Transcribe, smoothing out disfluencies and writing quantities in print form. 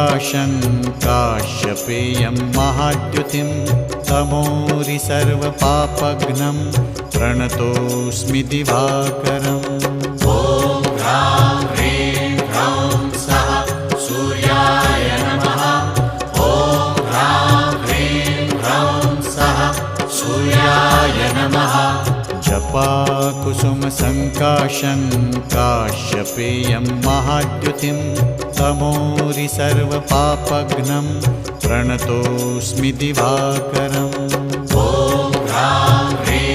सङ्काशं काश्यपेयं महाद्युतिं तमोरि सर्वपापघ्नं प्रणतोऽस्मि दिवाकरम्। ॐ ह्रां ह्रीं ह्रौं सः सूर्याय नमः। ॐ ह्रां ह्रीं ह्रौं सः सूर्याय नमः। जपाकुसुमसङ्काशं काश्यपेयं महाद्युतिं तमोरि सर्वपापघ्नं प्रणतोऽस्मि दिवाकरम्। ॐ ह्रां ह्रीं